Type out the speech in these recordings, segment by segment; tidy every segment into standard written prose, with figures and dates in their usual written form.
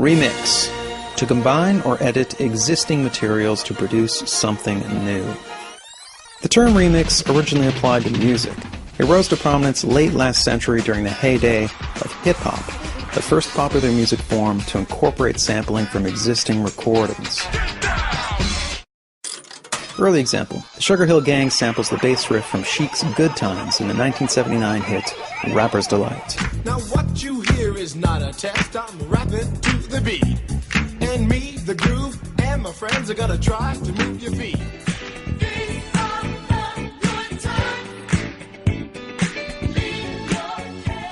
Remix. To combine or edit existing materials to produce something new. The term remix originally applied to music. It rose to prominence late last century during the heyday of hip-hop, the first popular music form to incorporate sampling from existing recordings. Early example, the Sugar Hill Gang samples the bass riff from Chic's Good Times in the 1979 hit Rapper's Delight. Now what you hear is not a test, I'm rapping to the beat. And me, the groove, and my friends are gonna try to move your feet.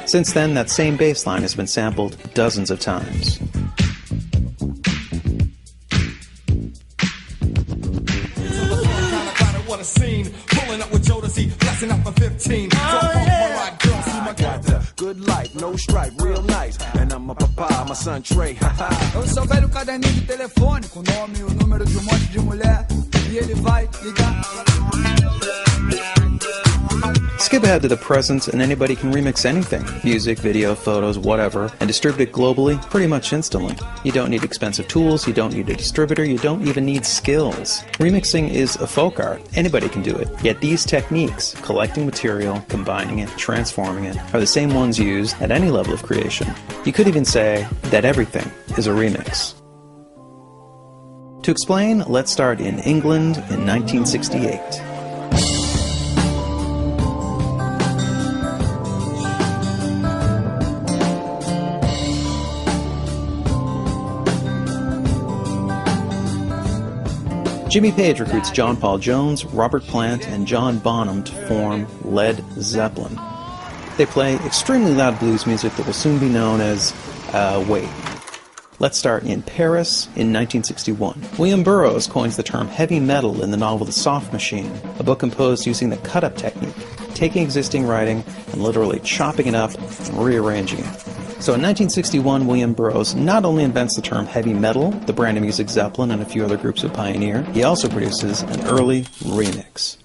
Since then, that same bass line has been sampled dozens of times. Good life, no stripe, real nice. And I'm a papa, my son Trey. Eu sou velho caderninho de telefone, com o nome e o número de monte de mulher. E ele vai ligar. Skip ahead to the present and anybody can remix anything, music, video, photos, whatever, and distribute it globally pretty much instantly. You don't need expensive tools, you don't need a distributor, you don't even need skills. Remixing is a folk art, anybody can do it. Yet these techniques, collecting material, combining it, transforming it, are the same ones used at any level of creation. You could even say that everything is a remix. To explain, let's start in England in 1968. Jimmy Page recruits John Paul Jones, Robert Plant, and John Bonham to form Led Zeppelin. They play extremely loud blues music that will soon be known as, wait. Let's start in Paris in 1961. William Burroughs coins the term heavy metal in the novel The Soft Machine, a book composed using the cut-up technique, taking existing writing and literally chopping it up and rearranging it. So in 1961, William Burroughs not only invents the term heavy metal, the brand of music Zeppelin and a few other groups would pioneer, he also produces an early remix.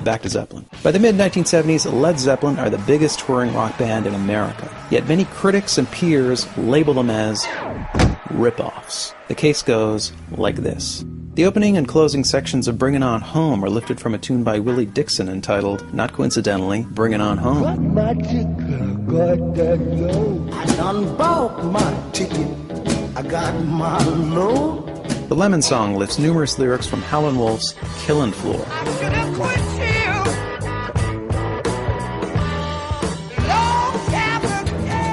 Back to Zeppelin. By the mid-1970s, Led Zeppelin are the biggest touring rock band in America, yet many critics and peers label them as rip-offs. The case goes like this. The opening and closing sections of Bringin' On Home are lifted from a tune by Willie Dixon entitled, not coincidentally, Bringin' On Home. I done bought my ticket. I got my load. The Lemon Song lifts numerous lyrics from Howlin' Wolf's Killin' Floor. I should have quit you.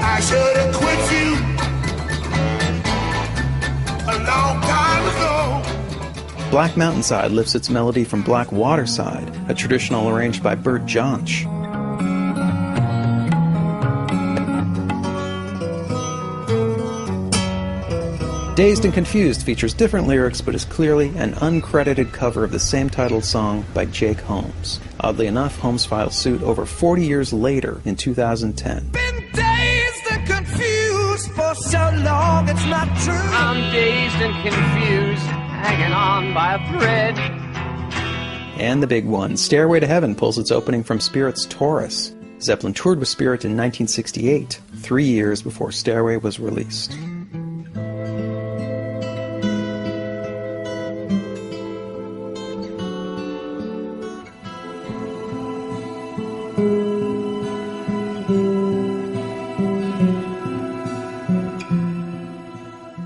I should have quit you a long time ago. Black Mountainside lifts its melody from Black Waterside, a traditional arranged by Bert Jansch. Dazed and Confused features different lyrics but is clearly an uncredited cover of the same titled song by Jake Holmes. Oddly enough, Holmes filed suit over 40 years later in 2010. Been dazed and confused for so long, it's not true. I'm dazed and confused, hanging on by a thread. And the big one, Stairway to Heaven, pulls its opening from Spirit's Taurus. Zeppelin toured with Spirit in 1968, 3 years before Stairway was released.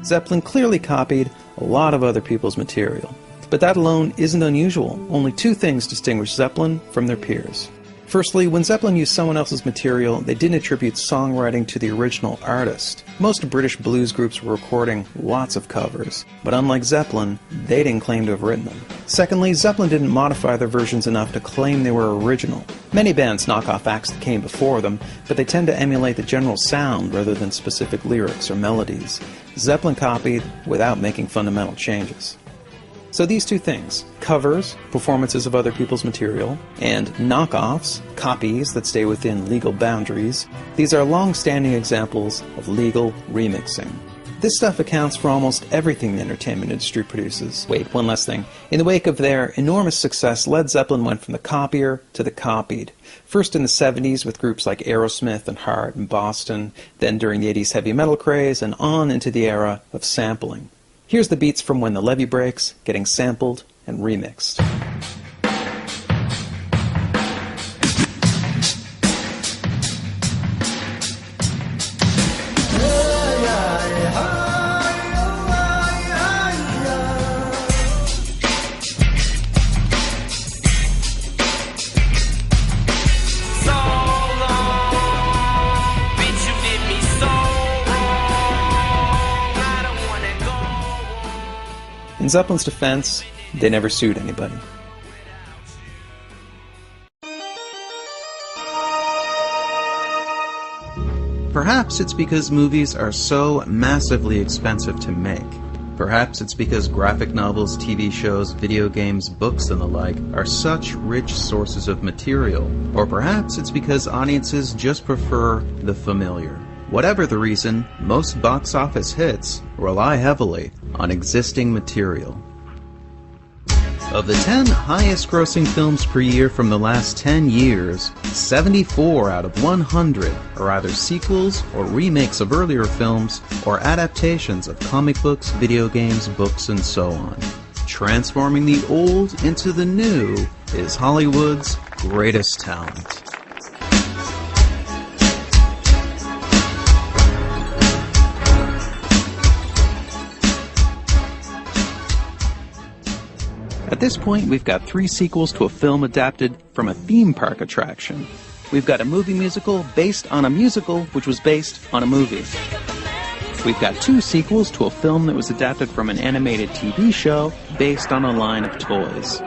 Zeppelin clearly copied a lot of other people's material. But that alone isn't unusual. Only two things distinguish Zeppelin from their peers. Firstly, when Zeppelin used someone else's material, they didn't attribute songwriting to the original artist. Most British blues groups were recording lots of covers, but unlike Zeppelin, they didn't claim to have written them. Secondly, Zeppelin didn't modify their versions enough to claim they were original. Many bands knock off acts that came before them, but they tend to emulate the general sound rather than specific lyrics or melodies. Zeppelin copied without making fundamental changes. So these two things, covers, performances of other people's material, and knockoffs, copies that stay within legal boundaries, these are long-standing examples of legal remixing. This stuff accounts for almost everything the entertainment industry produces. Wait, one last thing. In the wake of their enormous success, Led Zeppelin went from the copier to the copied. First in the 70s with groups like Aerosmith and Heart in Boston, then during the 80s heavy metal craze, and on into the era of sampling. Here's the beats from When the Levee Breaks, getting sampled and remixed. In Zeppelin's defense, they never sued anybody. Perhaps it's because movies are so massively expensive to make. Perhaps it's because graphic novels, TV shows, video games, books, and the like are such rich sources of material. Or perhaps it's because audiences just prefer the familiar. Whatever the reason, most box office hits rely heavily on existing material. Of the 10 highest grossing films per year from the last 10 years, 74 out of 100 are either sequels or remakes of earlier films or adaptations of comic books, video games, books, and so on. Transforming the old into the new is Hollywood's greatest talent. At this point, we've got 3 sequels to a film adapted from a theme park attraction. We've got a movie musical based on a musical which was based on a movie. We've got 2 sequels to a film that was adapted from an animated TV show based on a line of toys.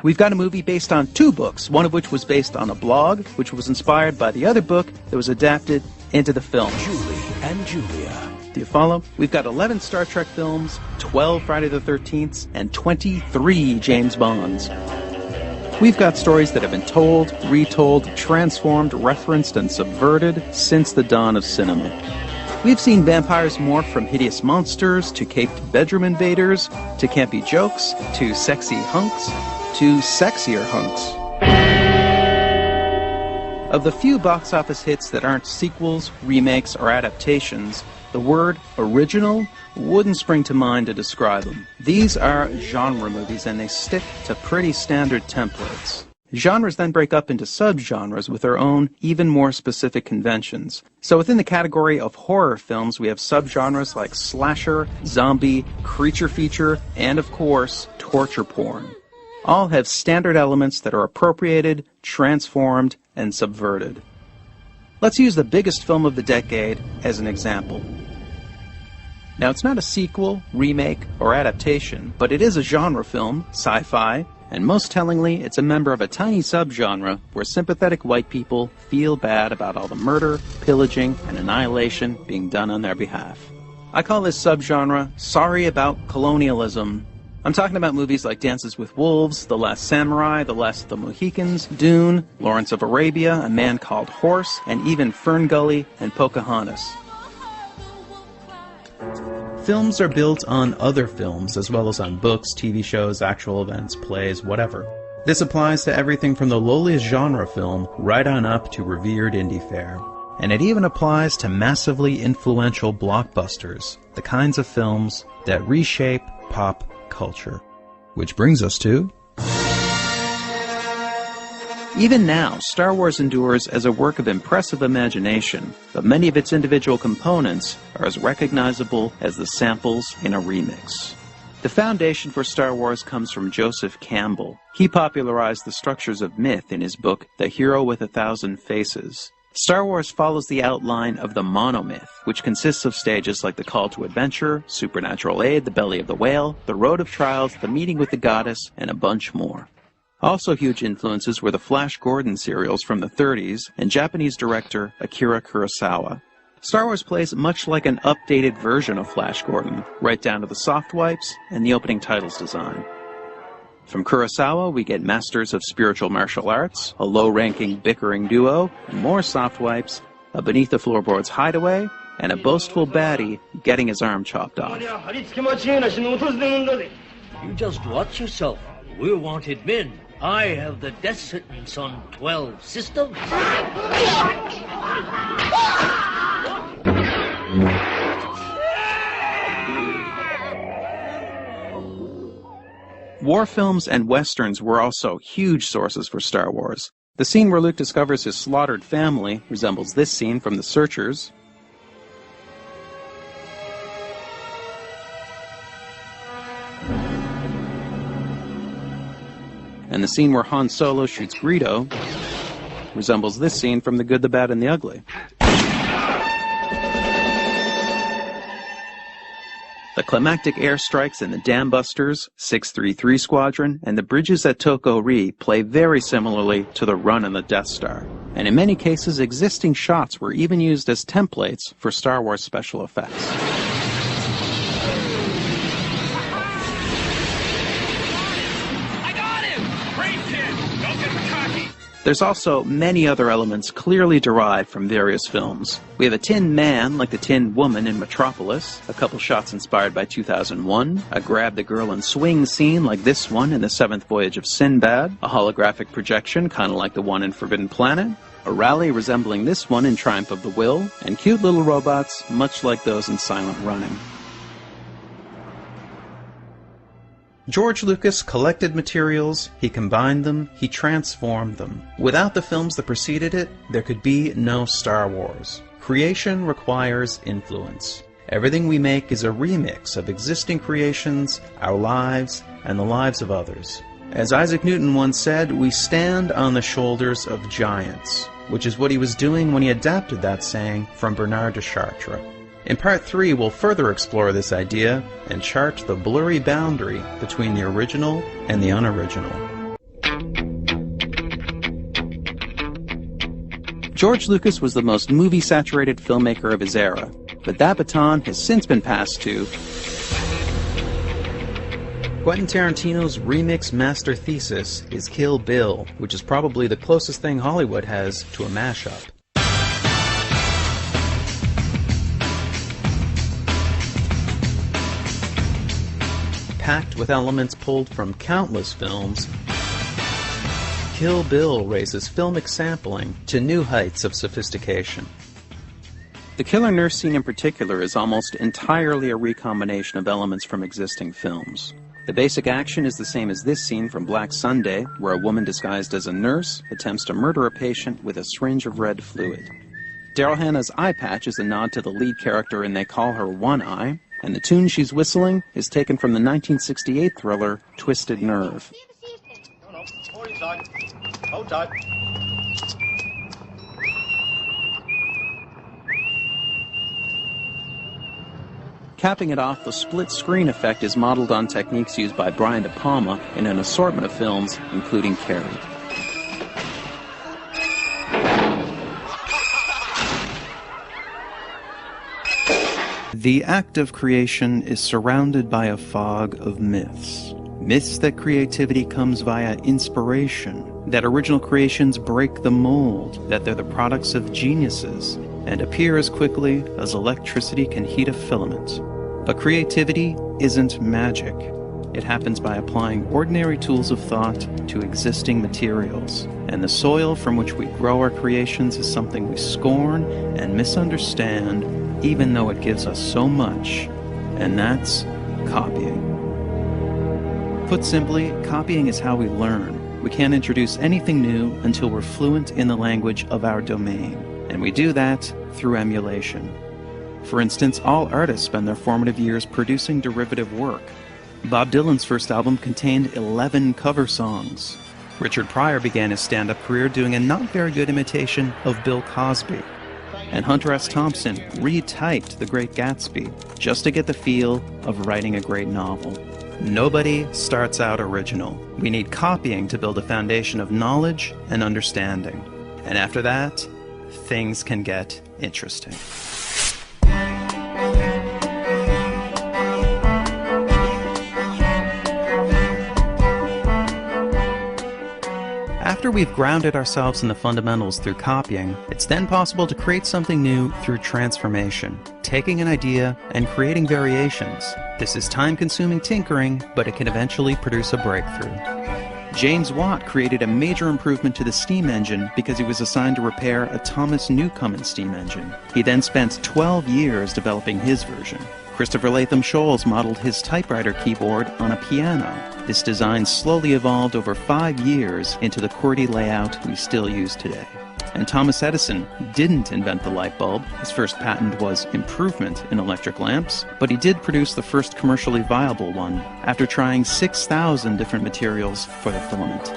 We've got a movie based on 2 books, one of which was based on a blog, which was inspired by the other book that was adapted into the film. Julie and Julia. Do you follow? We've got 11 Star Trek films, 12 Friday the 13th, and 23 James Bonds. We've got stories that have been told, retold, transformed, referenced, and subverted since the dawn of cinema. We've seen vampires morph from hideous monsters to caped bedroom invaders, to campy jokes, to sexy hunks, to sexier hunks. Of the few box office hits that aren't sequels, remakes, or adaptations, the word original wouldn't spring to mind to describe them. These are genre movies, and they stick to pretty standard templates. Genres then break up into subgenres with their own, even more specific conventions. So within the category of horror films, we have subgenres like slasher, zombie, creature feature, and of course, torture porn. All have standard elements that are appropriated, transformed, and subverted. Let's use the biggest film of the decade as an example. Now, it's not a sequel, remake, or adaptation, but it is a genre film, sci-fi, and most tellingly, it's a member of a tiny subgenre where sympathetic white people feel bad about all the murder, pillaging, and annihilation being done on their behalf. I call this subgenre Sorry About Colonialism. I'm talking about movies like Dances with Wolves, The Last Samurai, The Last of the Mohicans, Dune, Lawrence of Arabia, A Man Called Horse, and even Ferngully and Pocahontas. Films are built on other films, as well as on books, TV shows, actual events, plays, whatever. This applies to everything from the lowliest genre film right on up to revered indie fare. And it even applies to massively influential blockbusters, the kinds of films that reshape pop culture. Which brings us to... Even now, Star Wars endures as a work of impressive imagination, but many of its individual components are as recognizable as the samples in a remix. The foundation for Star Wars comes from Joseph Campbell. He popularized the structures of myth in his book, The Hero with a Thousand Faces. Star Wars follows the outline of the monomyth, which consists of stages like the Call to Adventure, Supernatural Aid, the Belly of the Whale, the Road of Trials, the Meeting with the Goddess, and a bunch more. Also huge influences were the Flash Gordon serials from the 30s and Japanese director Akira Kurosawa. Star Wars plays much like an updated version of Flash Gordon, right down to the soft wipes and the opening titles design. From Kurosawa, we get Masters of Spiritual Martial Arts, a low-ranking bickering duo, more soft wipes, a Beneath the Floorboards Hideaway, and a boastful baddie getting his arm chopped off. You just watch yourself. We're wanted men. I have the death sentence on 12 systems. War films and westerns were also huge sources for Star Wars. The scene where Luke discovers his slaughtered family resembles this scene from The Searchers. And the scene where Han Solo shoots Greedo resembles this scene from The Good, the Bad, and the Ugly. The climactic airstrikes in the Dam Busters, 633 Squadron, and the bridges at Toko Ri play very similarly to the run on the Death Star. And in many cases, existing shots were even used as templates for Star Wars special effects. There's also many other elements clearly derived from various films. We have a Tin Man, like the Tin Woman in Metropolis, a couple shots inspired by 2001, a grab the girl and swing scene like this one in The Seventh Voyage of Sinbad, a holographic projection kind of like the one in Forbidden Planet, a rally resembling this one in Triumph of the Will, and cute little robots much like those in Silent Running. George Lucas collected materials, he combined them, he transformed them. Without the films that preceded it, there could be no Star Wars. Creation requires influence. Everything we make is a remix of existing creations, our lives, and the lives of others. As Isaac Newton once said, we stand on the shoulders of giants, which is what he was doing when he adapted that saying from Bernard de Chartres. In Part 3, we'll further explore this idea and chart the blurry boundary between the original and the unoriginal. George Lucas was the most movie-saturated filmmaker of his era, but that baton has since been passed to Quentin Tarantino's remix master thesis is Kill Bill, which is probably the closest thing Hollywood has to a mashup. Packed with elements pulled from countless films, Kill Bill raises filmic sampling to new heights of sophistication. The killer nurse scene in particular is almost entirely a recombination of elements from existing films. The basic action is the same as this scene from Black Sunday, where a woman disguised as a nurse attempts to murder a patient with a syringe of red fluid. Daryl Hannah's eye patch is a nod to the lead character in They Call Her One Eye, and the tune she's whistling is taken from the 1968 thriller Twisted Nerve. Hold tight. Hold tight. Capping it off, the split screen effect is modeled on techniques used by Brian De Palma in an assortment of films, including Carrie. The act of creation is surrounded by a fog of myths. Myths that creativity comes via inspiration, that original creations break the mold, that they're the products of geniuses, and appear as quickly as electricity can heat a filament. But creativity isn't magic. It happens by applying ordinary tools of thought to existing materials. And the soil from which we grow our creations is something we scorn and misunderstand, even though it gives us so much, and that's copying. Put simply, copying is how we learn. We can't introduce anything new until we're fluent in the language of our domain, and we do that through emulation. For instance, all artists spend their formative years producing derivative work. Bob Dylan's first album contained 11 cover songs. Richard Pryor began his stand-up career doing a not very good imitation of Bill Cosby. And Hunter S. Thompson retyped The Great Gatsby just to get the feel of writing a great novel. Nobody starts out original. We need copying to build a foundation of knowledge and understanding. And after that, things can get interesting. After we've grounded ourselves in the fundamentals through copying, it's then possible to create something new through transformation, taking an idea and creating variations. This is time-consuming tinkering, but it can eventually produce a breakthrough. James Watt created a major improvement to the steam engine because he was assigned to repair a Thomas Newcomen steam engine. He then spent 12 years developing his version. Christopher Latham Scholes modeled his typewriter keyboard on a piano. This design slowly evolved over 5 years into the QWERTY layout we still use today. And Thomas Edison didn't invent the light bulb. His first patent was improvement in electric lamps, but he did produce the first commercially viable one after trying 6,000 different materials for the filament.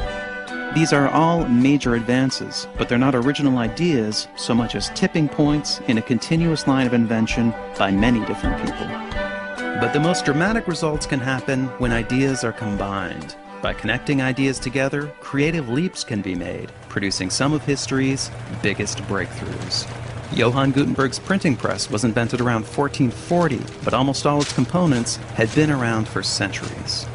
These are all major advances, but they're not original ideas so much as tipping points in a continuous line of invention by many different people. But the most dramatic results can happen when ideas are combined. By connecting ideas together, creative leaps can be made, producing some of history's biggest breakthroughs. Johann Gutenberg's printing press was invented around 1440, but almost all its components had been around for centuries.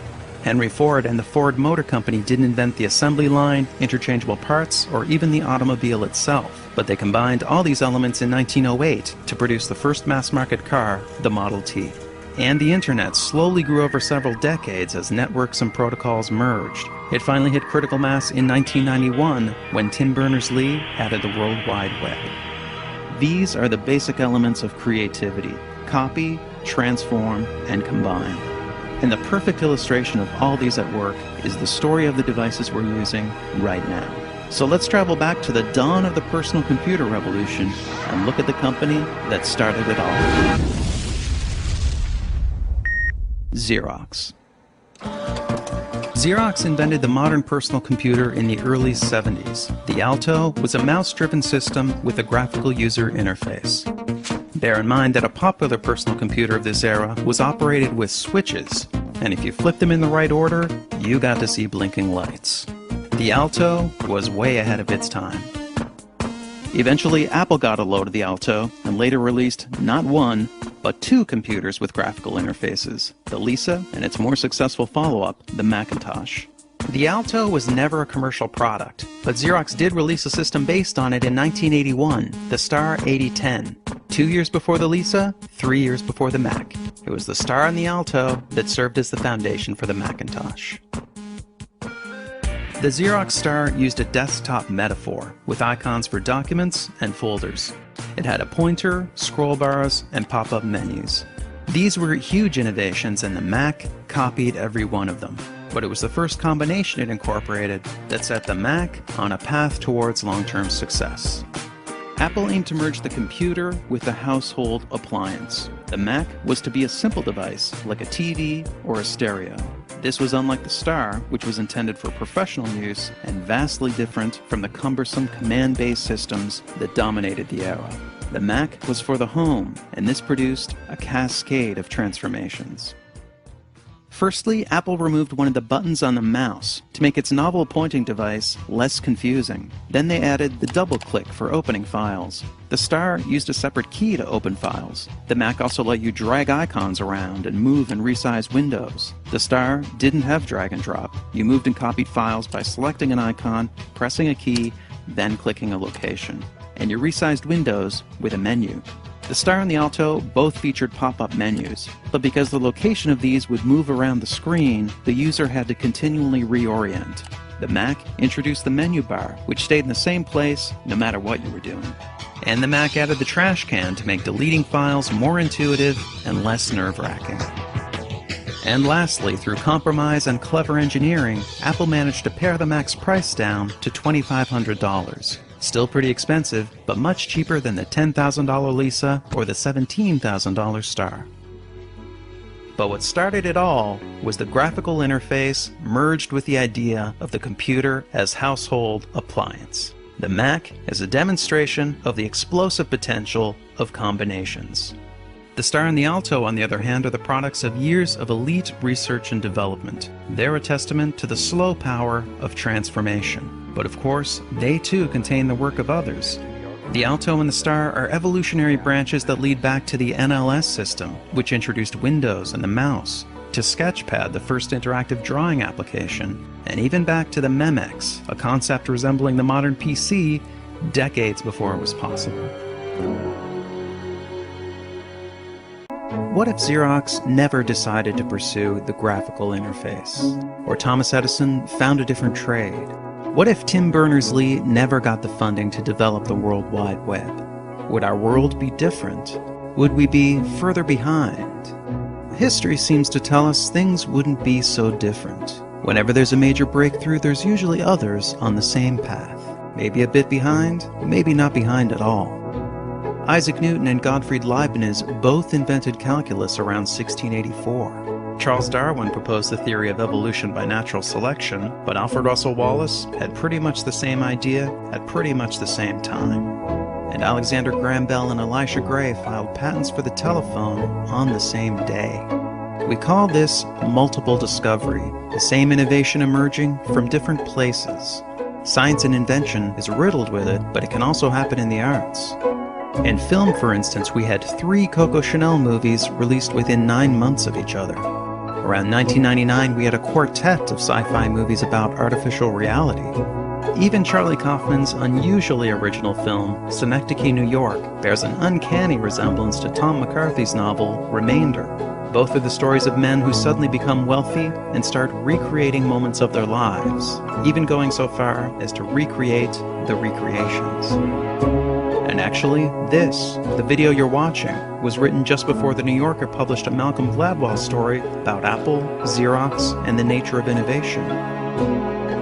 Henry Ford and the Ford Motor Company didn't invent the assembly line, interchangeable parts, or even the automobile itself, but they combined all these elements in 1908 to produce the first mass-market car, the Model T. And the internet slowly grew over several decades as networks and protocols merged. It finally hit critical mass in 1991 when Tim Berners-Lee added the World Wide Web. These are the basic elements of creativity: copy, transform, and combine. And the perfect illustration of all these at work is the story of the devices we're using right now. So let's travel back to the dawn of the personal computer revolution and look at the company that started it all. Xerox. Xerox invented the modern personal computer in the early 70s. The Alto was a mouse-driven system with a graphical user interface. Bear in mind that a popular personal computer of this era was operated with switches, and if you flipped them in the right order, you got to see blinking lights. The Alto was way ahead of its time. Eventually, Apple got a load of the Alto and later released not one, but 2 computers with graphical interfaces, the Lisa and its more successful follow-up, the Macintosh. The Alto was never a commercial product, but Xerox did release a system based on it in 1981, the Star 8010. 2 years before the Lisa, 3 years before the Mac. It was the Star and the Alto that served as the foundation for the Macintosh. The Xerox Star used a desktop metaphor with icons for documents and folders. It had a pointer, scroll bars, and pop-up menus. These were huge innovations, and the Mac copied every one of them. But it was the first combination it incorporated that set the Mac on a path towards long-term success. Apple aimed to merge the computer with the household appliance. The Mac was to be a simple device, like a TV or a stereo. This was unlike the Star, which was intended for professional use and vastly different from the cumbersome command-based systems that dominated the era. The Mac was for the home, and this produced a cascade of transformations. Firstly, Apple removed one of the buttons on the mouse to make its novel pointing device less confusing. Then they added the double click for opening files. The Star used a separate key to open files. The Mac also let you drag icons around and move and resize windows. The Star didn't have drag and drop. You moved and copied files by selecting an icon, pressing a key, then clicking a location. And you resized windows with a menu. The Star and the Alto both featured pop-up menus, but because the location of these would move around the screen, the user had to continually reorient. The Mac introduced the menu bar, which stayed in the same place no matter what you were doing. And the Mac added the trash can to make deleting files more intuitive and less nerve-wracking. And lastly, through compromise and clever engineering, Apple managed to pare the Mac's price down to $2,500. Still pretty expensive, but much cheaper than the $10,000 Lisa or the $17,000 Star. But what started it all was the graphical interface merged with the idea of the computer as household appliance. The Mac is a demonstration of the explosive potential of combinations. The Star and the Alto, on the other hand, are the products of years of elite research and development. They're a testament to the slow power of transformation. But of course, they too contain the work of others. The Alto and the Star are evolutionary branches that lead back to the NLS system, which introduced Windows and the mouse. to Sketchpad, the first interactive drawing application, and even back to the Memex, a concept resembling the modern PC decades before it was possible. What if Xerox never decided to pursue the graphical interface? Or Thomas Edison found a different trade? What if Tim Berners-Lee never got the funding to develop the World Wide Web? Would our world be different? Would we be further behind? History seems to tell us things wouldn't be so different. Whenever there's a major breakthrough, there's usually others on the same path. Maybe a bit behind, maybe not behind at all. Isaac Newton and Gottfried Leibniz both invented calculus around 1684. Charles Darwin proposed the theory of evolution by natural selection, but Alfred Russel Wallace had pretty much the same idea at pretty much the same time. And Alexander Graham Bell and Elisha Gray filed patents for the telephone on the same day. We call this multiple discovery, the same innovation emerging from different places. Science and invention is riddled with it, but it can also happen in the arts. In film, for instance, we had 3 Coco Chanel movies released within 9 months of each other. Around 1999, we had a quartet of sci-fi movies about artificial reality. Even Charlie Kaufman's unusually original film, Synecdoche, New York, bears an uncanny resemblance to Tom McCarthy's novel, Remainder. Both are the stories of men who suddenly become wealthy and start recreating moments of their lives, even going so far as to recreate the recreations. And actually, the video you're watching, was written just before The New Yorker published a Malcolm Gladwell story about Apple, Xerox, and the nature of innovation.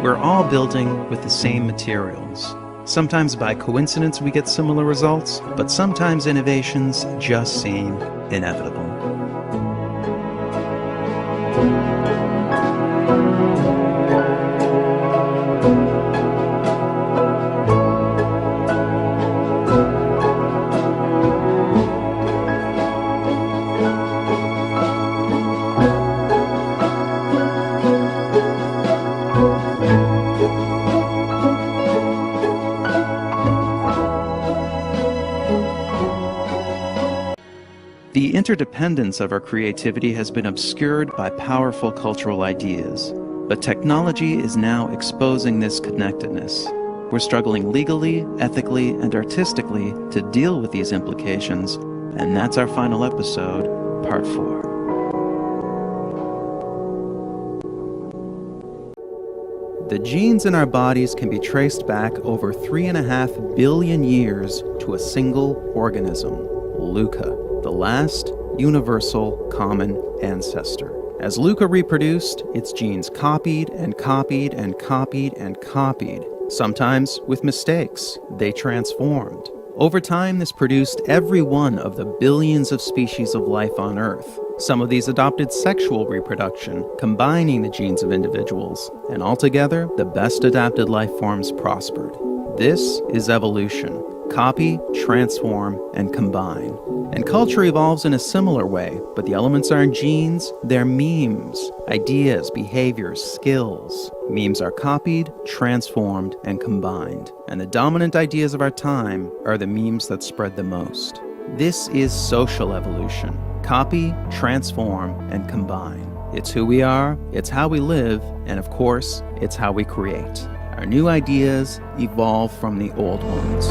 We're all building with the same materials. Sometimes by coincidence we get similar results, but sometimes innovations just seem inevitable. The interdependence of our creativity has been obscured by powerful cultural ideas, but technology is now exposing this connectedness. We're struggling legally, ethically, and artistically to deal with these implications, and that's our final episode, Part 4. The genes in our bodies can be traced back over 3.5 billion years to a single organism, Luca, the last universal common ancestor. As Luca reproduced, its genes copied and copied and copied and copied. Sometimes with mistakes, they transformed. Over time, this produced every one of the billions of species of life on Earth. Some of these adopted sexual reproduction, combining the genes of individuals, and altogether, the best adapted life forms prospered. This is evolution. Copy, transform, and combine. And culture evolves in a similar way, but the elements aren't genes, they're memes, ideas, behaviors, skills. Memes are copied, transformed, and combined. And the dominant ideas of our time are the memes that spread the most. This is social evolution. Copy, transform, and combine. It's who we are, it's how we live, and of course, it's how we create. Our new ideas evolve from the old ones.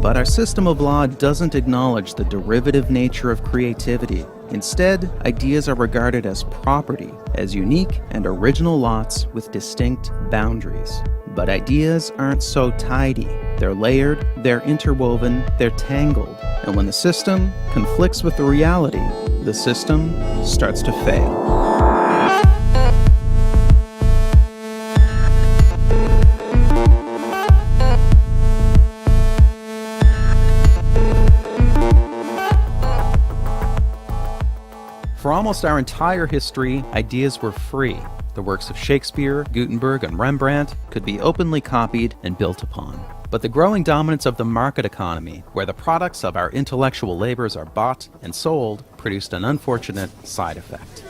But our system of law doesn't acknowledge the derivative nature of creativity. Instead, ideas are regarded as property, as unique and original lots with distinct boundaries. But ideas aren't so tidy. They're layered, they're interwoven, they're tangled. And when the system conflicts with the reality, the system starts to fail. For almost our entire history, ideas were free. The works of Shakespeare, Gutenberg, and Rembrandt could be openly copied and built upon. But the growing dominance of the market economy, where the products of our intellectual labors are bought and sold, produced an unfortunate side effect.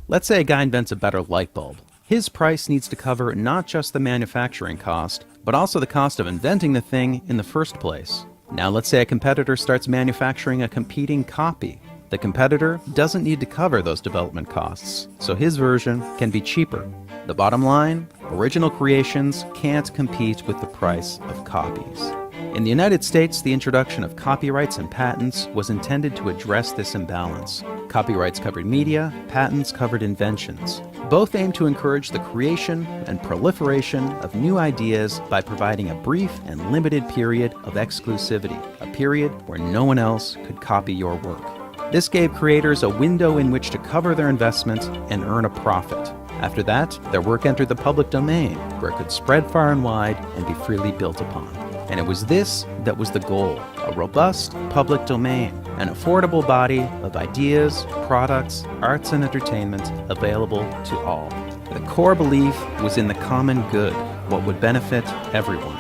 Let's say a guy invents a better light bulb. His price needs to cover not just the manufacturing cost, but also the cost of inventing the thing in the first place. Now let's say a competitor starts manufacturing a competing copy. The competitor doesn't need to cover those development costs, so his version can be cheaper. The bottom line, original creations can't compete with the price of copies. In the United States, the introduction of copyrights and patents was intended to address this imbalance. Copyrights covered media, patents covered inventions. Both aim to encourage the creation and proliferation of new ideas by providing a brief and limited period of exclusivity, a period where no one else could copy your work. This gave creators a window in which to cover their investment and earn a profit. After that, their work entered the public domain, where it could spread far and wide and be freely built upon. And it was this that was the goal, a robust public domain, an affordable body of ideas, products, arts, and entertainment available to all. The core belief was in the common good, what would benefit everyone.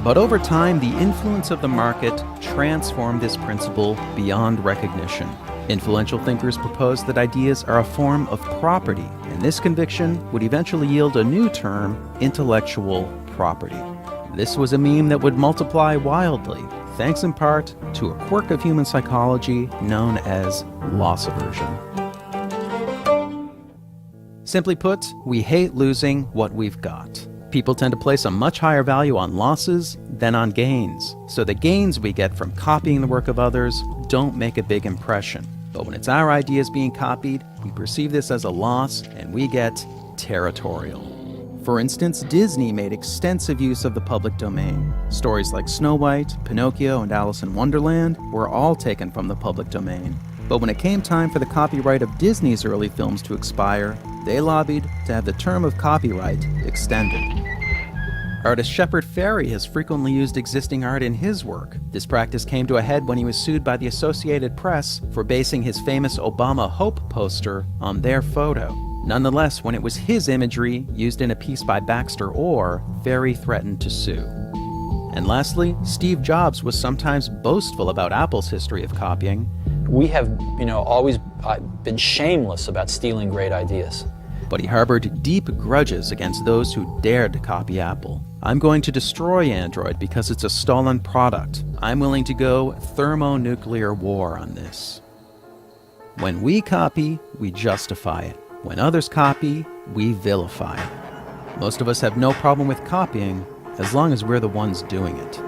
But over time, the influence of the market transformed this principle beyond recognition. Influential thinkers proposed that ideas are a form of property, and this conviction would eventually yield a new term, intellectual property. This was a meme that would multiply wildly, thanks in part to a quirk of human psychology known as loss aversion. Simply put, we hate losing what we've got. People tend to place a much higher value on losses than on gains, so the gains we get from copying the work of others don't make a big impression. But when it's our ideas being copied, we perceive this as a loss and we get territorial. For instance, Disney made extensive use of the public domain. Stories like Snow White, Pinocchio, and Alice in Wonderland were all taken from the public domain. But when it came time for the copyright of Disney's early films to expire, they lobbied to have the term of copyright extended. Artist Shepard Fairey has frequently used existing art in his work. This practice came to a head when he was sued by the Associated Press for basing his famous Obama Hope poster on their photo. Nonetheless, when it was his imagery used in a piece by Baxter Orr, Fairey threatened to sue. And lastly, Steve Jobs was sometimes boastful about Apple's history of copying. We have, always been shameless about stealing great ideas. But he harbored deep grudges against those who dared to copy Apple. I'm going to destroy Android because it's a stolen product. I'm willing to go thermonuclear war on this. When we copy, we justify it. When others copy, we vilify it. Most of us have no problem with copying, as long as we're the ones doing it.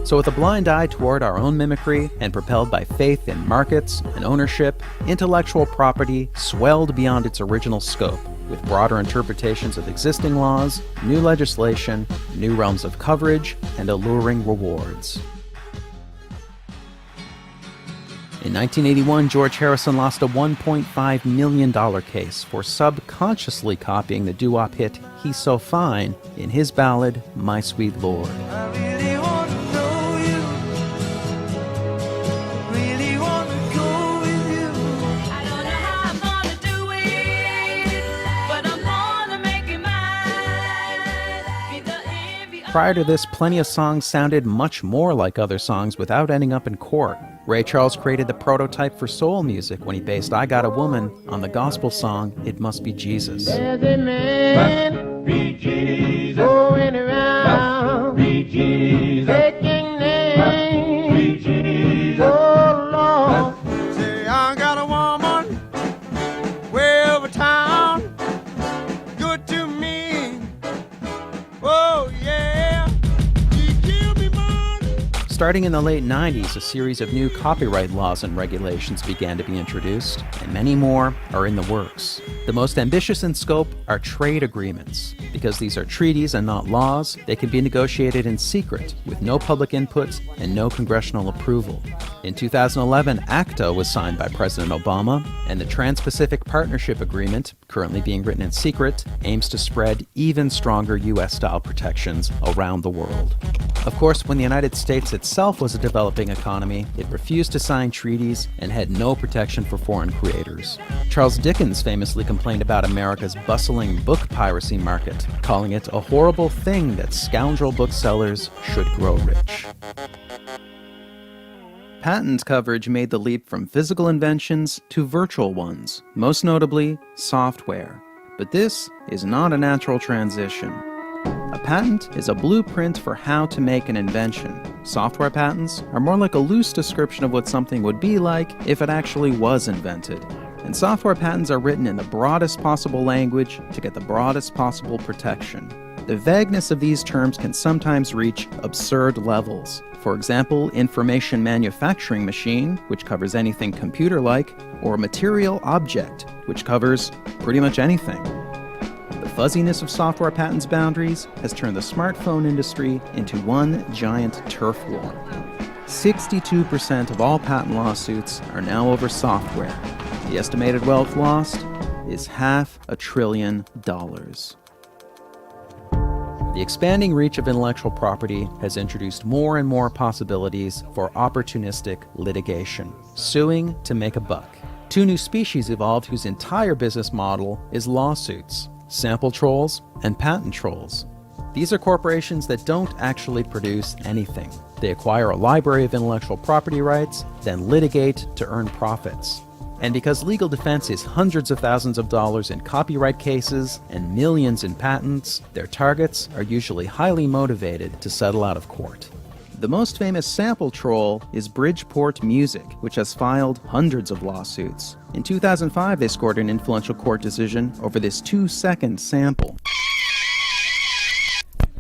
So with a blind eye toward our own mimicry and propelled by faith in markets and ownership, intellectual property swelled beyond its original scope, with broader interpretations of existing laws, new legislation, new realms of coverage, and alluring rewards. In 1981, George Harrison lost a $1.5 million case for subconsciously copying the doo-wop hit He's So Fine in his ballad, My Sweet Lord. Prior to this, plenty of songs sounded much more like other songs without ending up in court. Ray Charles created the prototype for soul music when he based I Got a Woman on the gospel song It Must Be Jesus. There's a man be Jesus, going around be Jesus, taking names be Jesus, oh Lord. Say I got a woman way over town, good to me, oh yeah. Starting in the late 90s, a series of new copyright laws and regulations began to be introduced, and many more are in the works. The most ambitious in scope are trade agreements. Because these are treaties and not laws, they can be negotiated in secret, with no public input and no congressional approval. In 2011, ACTA was signed by President Obama, and the Trans-Pacific Partnership Agreement, currently being written in secret, aims to spread even stronger U.S.-style protections around the world. Of course, when the United States itself was a developing economy, it refused to sign treaties and had no protection for foreign creators. Charles Dickens famously complained about America's bustling book piracy market, calling it a horrible thing that scoundrel booksellers should grow rich. Patent coverage made the leap from physical inventions to virtual ones, most notably software. But this is not a natural transition. A patent is a blueprint for how to make an invention. Software patents are more like a loose description of what something would be like if it actually was invented. And software patents are written in the broadest possible language to get the broadest possible protection. The vagueness of these terms can sometimes reach absurd levels. For example, information manufacturing machine, which covers anything computer-like, or material object, which covers pretty much anything. The fuzziness of software patents boundaries has turned the smartphone industry into one giant turf war. 62% of all patent lawsuits are now over software. The estimated wealth lost is $500 billion. The expanding reach of intellectual property has introduced more and more possibilities for opportunistic litigation, suing to make a buck. Two new species evolved whose entire business model is lawsuits: sample trolls and patent trolls. These are corporations that don't actually produce anything. They acquire a library of intellectual property rights, then litigate to earn profits. And because legal defense is hundreds of thousands of dollars in copyright cases and millions in patents, their targets are usually highly motivated to settle out of court. The most famous sample troll is Bridgeport Music, which has filed hundreds of lawsuits. In 2005, they scored an influential court decision over this 2-second sample.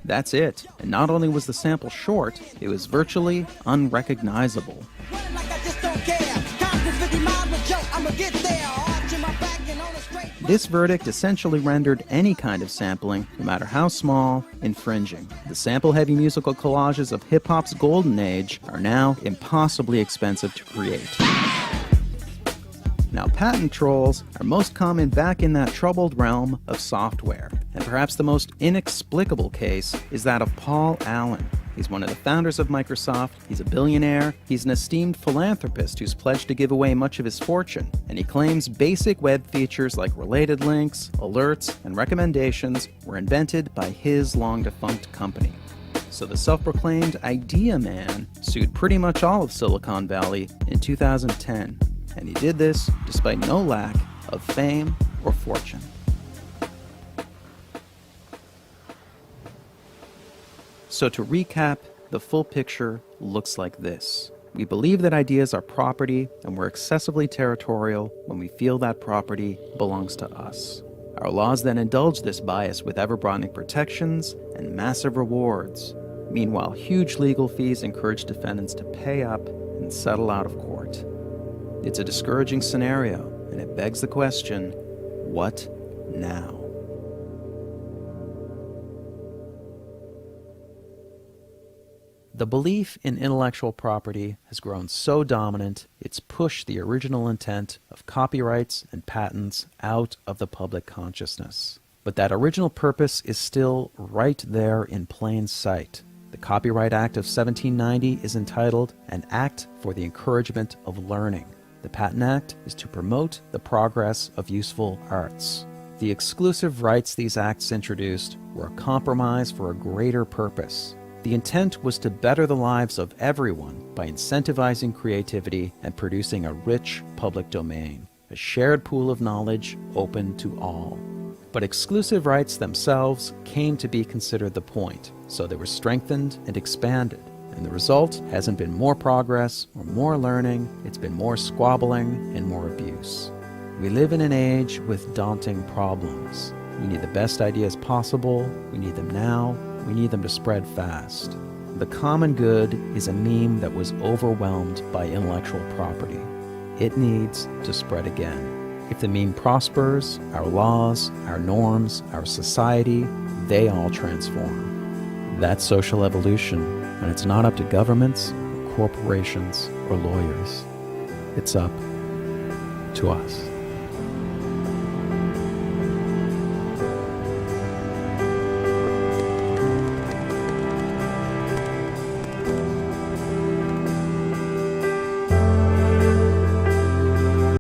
That's it. And not only was the sample short, it was virtually unrecognizable. This verdict essentially rendered any kind of sampling, no matter how small, infringing. The sample-heavy musical collages of hip-hop's golden age are now impossibly expensive to create. Now, patent trolls are most common back in that troubled realm of software. And perhaps the most inexplicable case is that of Paul Allen. He's one of the founders of Microsoft, he's a billionaire, he's an esteemed philanthropist who's pledged to give away much of his fortune, and he claims basic web features like related links, alerts, and recommendations were invented by his long-defunct company. So the self-proclaimed idea man sued pretty much all of Silicon Valley in 2010, and he did this despite no lack of fame or fortune. So to recap, the full picture looks like this. We believe that ideas are property, and we're excessively territorial when we feel that property belongs to us. Our laws then indulge this bias with ever-broadening protections and massive rewards. Meanwhile, huge legal fees encourage defendants to pay up and settle out of court. It's a discouraging scenario, and it begs the question, what now? The belief in intellectual property has grown so dominant, it's pushed the original intent of copyrights and patents out of the public consciousness. But that original purpose is still right there in plain sight. The Copyright Act of 1790 is entitled An Act for the Encouragement of Learning. The Patent Act is to promote the progress of useful arts. The exclusive rights these acts introduced were a compromise for a greater purpose. The intent was to better the lives of everyone by incentivizing creativity and producing a rich public domain, a shared pool of knowledge open to all. But exclusive rights themselves came to be considered the point, so they were strengthened and expanded. And the result hasn't been more progress or more learning, it's been more squabbling and more abuse. We live in an age with daunting problems. We need the best ideas possible, we need them now, we need them to spread fast. The common good is a meme that was overwhelmed by intellectual property. It needs to spread again. If the meme prospers, our laws, our norms, our society, they all transform. That's social evolution, and it's not up to governments, corporations, or lawyers. It's up to us.